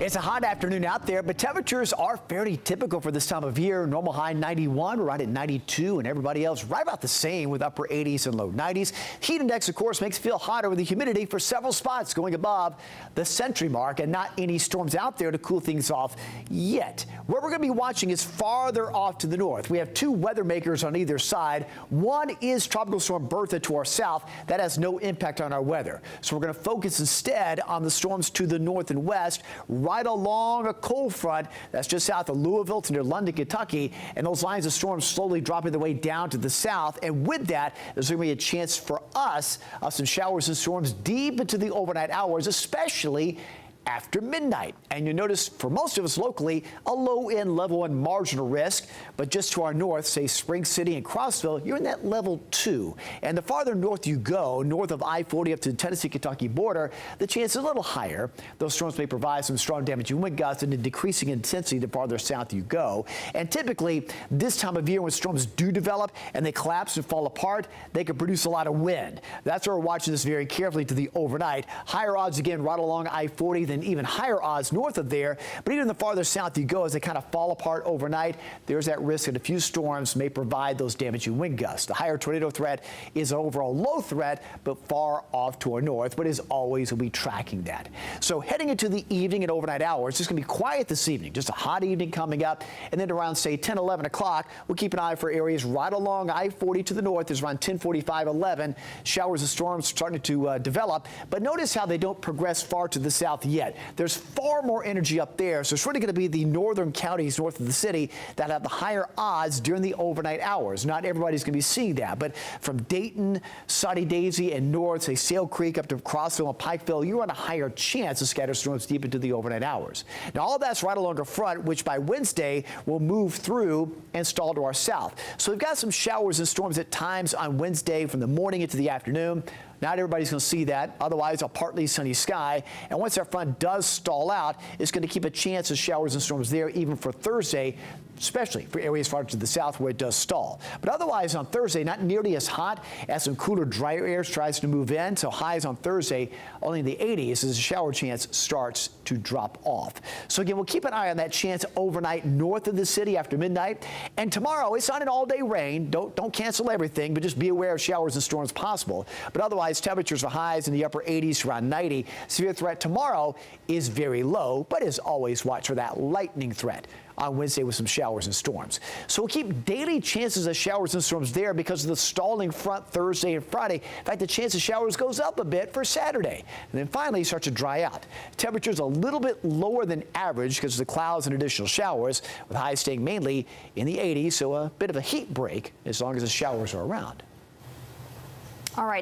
It's a hot afternoon out there, but temperatures are fairly typical for this time of year. Normal high 91, we're right at 92, and everybody else right about the same with upper 80s and low 90s. Heat index, of course, makes it feel hotter with the humidity for several spots going above the century mark, and not any storms out there to cool things off yet. Where we're going to be watching is farther off to the north. We have two weather makers on either side. One is Tropical Storm Bertha to our south. That has no impact on our weather. So we're going to focus instead on the storms to the north and west, right along a cold front that's just south of Louisville to near London, Kentucky, and those lines of storms slowly dropping their way down to the south. And with that, there's going to be a chance for us of some showers and storms deep into the overnight hours, especially after midnight. And you notice for most of us locally, a low end level 1 marginal risk, but just to our north, say Spring City and Crossville, you're in that level 2. And the farther north you go, north of I-40 up to the Tennessee-Kentucky border, the chance is a little higher. Those storms may provide some strong damaging wind gusts and a decreasing intensity the farther south you go. And typically this time of year when storms do develop and they collapse and fall apart, they can produce a lot of wind. That's why we're watching this very carefully to the overnight. Higher odds again right along I-40, and even higher odds north of there. But even the farther south you go, as they kind of fall apart overnight, there's that risk that a few storms may provide those damaging wind gusts. The higher tornado threat is an overall low threat, but far off to our north. But as always, we'll be tracking that. So heading into the evening and overnight hours, it's going to be quiet this evening. Just a hot evening coming up. And then around, say, 10, 11 o'clock, we'll keep an eye for areas right along I-40 to the north. There's around 10:45, 11. Showers and storms starting to develop. But notice how they don't progress far to the south yet. There's far more energy up there, so it's really going to be the northern counties north of the city that have the higher odds during the overnight hours. Not everybody's going to be seeing that, but from Dayton, Soddy Daisy, and north, say Sale Creek up to Crossville and Pikeville, you're on a higher chance of scattered storms deep into the overnight hours. Now, all that's right along a front, which by Wednesday will move through and stall to our south. So we've got some showers and storms at times on Wednesday from the morning into the afternoon. Not everybody's going to see that. Otherwise, a partly sunny sky. And once that front does stall out, it's going to keep a chance of showers and storms there even for Thursday, especially for areas far to the south where it does stall. But otherwise on Thursday, not nearly as hot as some cooler, drier air tries to move in. So highs on Thursday only in the 80s as the shower chance starts to drop off. So again, we'll keep an eye on that chance overnight north of the city after midnight. And tomorrow, it's not an all-day rain. Don't cancel everything, but just be aware of showers and storms possible. But otherwise, temperatures are highs in the upper 80s to around 90. Severe threat tomorrow is very low, but as always, watch for that lightning threat on Wednesday with some showers and storms. So we'll keep daily chances of showers and storms there because of the stalling front Thursday and Friday. In fact, the chance of showers goes up a bit for Saturday. And then finally start to dry out. Temperatures a little bit lower than average because of the clouds and additional showers, with highs staying mainly in the 80s. So a bit of a heat break as long as the showers are around. All right.